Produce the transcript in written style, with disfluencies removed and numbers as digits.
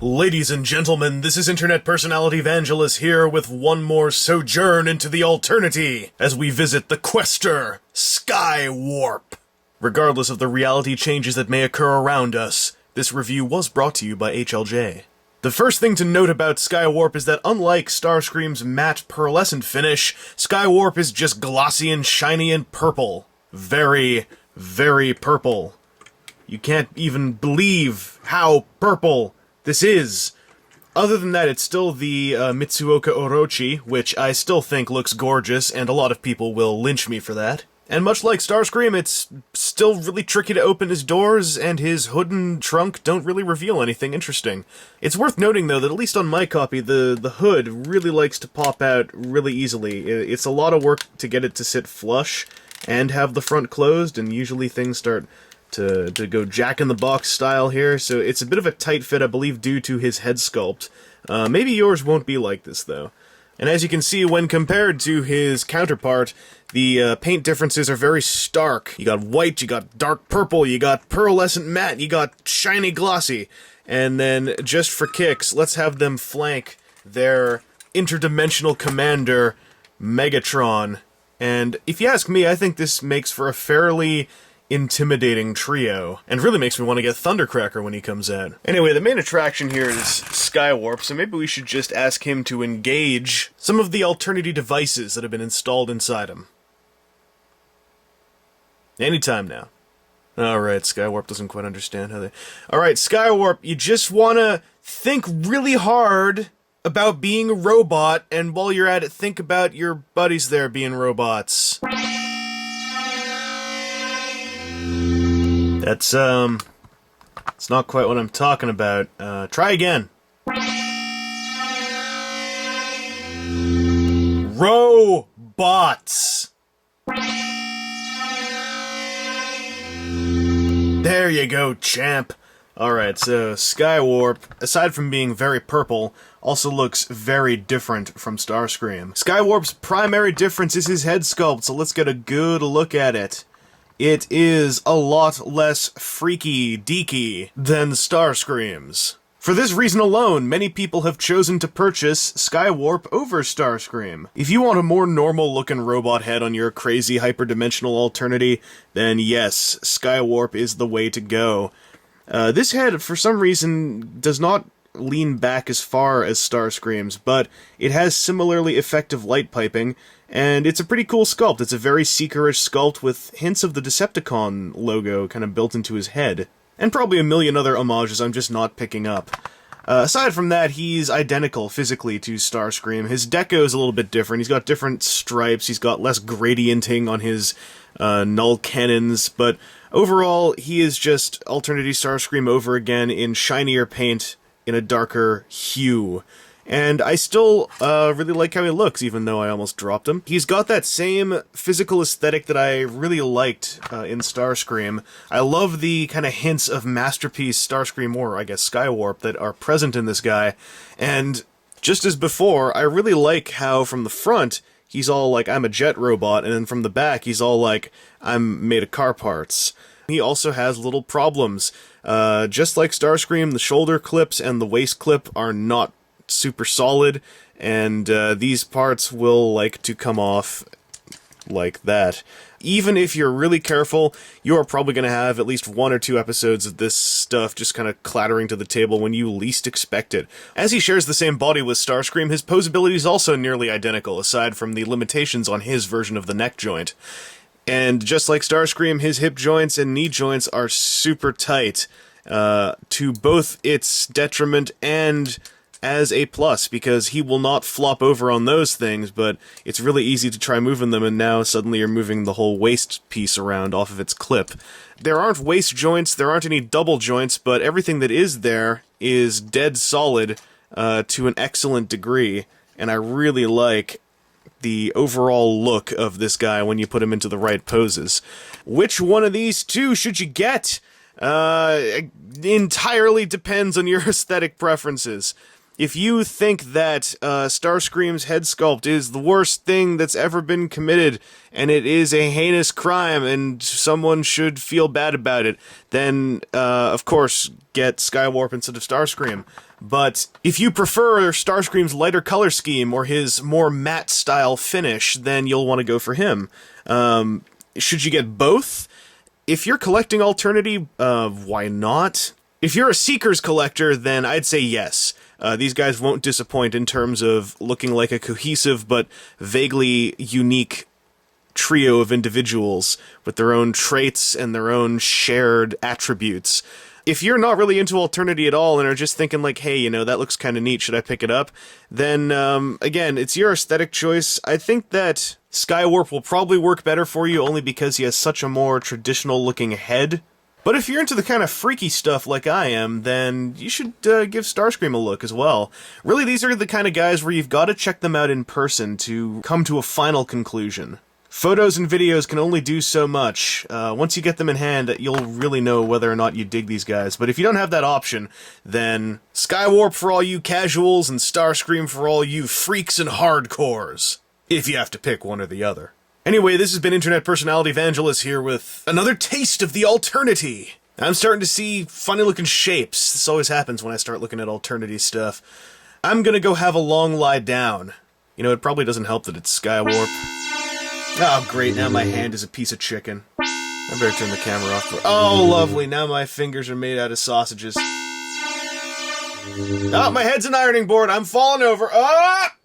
Ladies and gentlemen, this is internet personality Vangelus here with one more sojourn into the Alternity as we visit the Questor Skywarp. Regardless of the reality changes that may occur around us, this review was brought to you by HLJ. The first thing to note about Skywarp is that unlike Starscream's matte pearlescent finish, Skywarp is just glossy and shiny and purple. Very, very purple. You can't even believe how purple this is. Other than that, it's still the Mitsuoka Orochi, which I still think looks gorgeous, and a lot of people will lynch me for that. And much like Starscream, it's still really tricky to open his doors, and his hood and trunk don't really reveal anything interesting. It's worth noting, though, that at least on my copy, the hood really likes to pop out really easily. It's a lot of work to get it to sit flush and have the front closed, and usually things start to go Jack-in-the-Box style here, so it's a bit of a tight fit, I believe, due to his head sculpt. Maybe yours won't be like this, though. And as you can see, when compared to his counterpart, the paint differences are very stark. You got white, you got dark purple, you got pearlescent matte, you got shiny glossy. And then, just for kicks, let's have them flank their interdimensional commander, Megatron. And if you ask me, I think this makes for a fairly intimidating trio, and really makes me want to get Thundercracker when he comes out. Anyway, the main attraction here is Skywarp, so maybe we should just ask him to engage some of the Alternity devices that have been installed inside him. Anytime now. Alright, Skywarp doesn't quite understand how they... Alright, Skywarp, you just want to think really hard about being a robot, and while you're at it, think about your buddies there being robots. That's, it's not quite what I'm talking about. Try again. Robots! There you go, champ. Alright, so Skywarp, aside from being very purple, also looks very different from Starscream. Skywarp's primary difference is his head sculpt, so let's get a good look at it. It is a lot less freaky deaky than Starscream's. For this reason alone, many people have chosen to purchase Skywarp over Starscream. If you want a more normal-looking robot head on your crazy hyperdimensional Alternity, then yes, Skywarp is the way to go. This head, for some reason, does not lean back as far as Starscream's, but it has similarly effective light piping, and it's a pretty cool sculpt. It's a very Seeker-ish sculpt with hints of the Decepticon logo kind of built into his head. And probably a million other homages I'm just not picking up. Aside from that, he's identical physically to Starscream. His deco's a little bit different. He's got different stripes, he's got less gradienting on his null cannons, but overall, he is just Alternity Starscream over again in shinier paint, in a darker hue. And I still really like how he looks, even though I almost dropped him. He's got that same physical aesthetic that I really liked in Starscream. I love the kind of hints of Masterpiece Starscream, or I guess Skywarp, that are present in this guy. And just as before, I really like how from the front, he's all like, I'm a jet robot, and then from the back, he's all like, I'm made of car parts. He also has little problems. Just like Starscream, the shoulder clips and the waist clip are not super solid, and these parts will like to come off like that. Even if you're really careful, you are probably going to have at least 1 or 2 episodes of this stuff just kind of clattering to the table when you least expect it. As he shares the same body with Starscream, his posability is also nearly identical, aside from the limitations on his version of the neck joint. And just like Starscream, his hip joints and knee joints are super tight, to both its detriment and as a plus, because he will not flop over on those things, but it's really easy to try moving them, and now suddenly you're moving the whole waist piece around off of its clip. There aren't waist joints, there aren't any double joints, but everything that is there is dead solid to an excellent degree, and I really like the overall look of this guy when you put him into the right poses. Which one of these two should you get? Entirely depends on your aesthetic preferences. If you think that Starscream's head sculpt is the worst thing that's ever been committed, and it is a heinous crime, and someone should feel bad about it, then, of course, get Skywarp instead of Starscream. But if you prefer Starscream's lighter color scheme or his more matte style finish, then you'll want to go for him. Should you get both? If you're collecting Alternity, why not? If you're a Seekers collector, then I'd say yes. These guys won't disappoint in terms of looking like a cohesive but vaguely unique trio of individuals with their own traits and their own shared attributes. If you're not really into Alternity at all and are just thinking like, hey, you know, that looks kind of neat, should I pick it up? Then, again, it's your aesthetic choice. I think that Skywarp will probably work better for you only because he has such a more traditional-looking head. But if you're into the kind of freaky stuff like I am, then you should give Starscream a look as well. Really, these are the kind of guys where you've got to check them out in person to come to a final conclusion. Photos and videos can only do so much. Once you get them in hand, you'll really know whether or not you dig these guys. But if you don't have that option, then Skywarp for all you casuals and Starscream for all you freaks and hardcores. If you have to pick one or the other. Anyway, this has been Internet Personality Vangelus here with another taste of the Alternity. I'm starting to see funny-looking shapes. This always happens when I start looking at Alternity stuff. I'm gonna go have a long lie down. You know, it probably doesn't help that it's Skywarp. Oh, great, now my hand is a piece of chicken. I better turn the camera off. Oh, lovely, now my fingers are made out of sausages. Oh, my head's an ironing board, I'm falling over. Ah!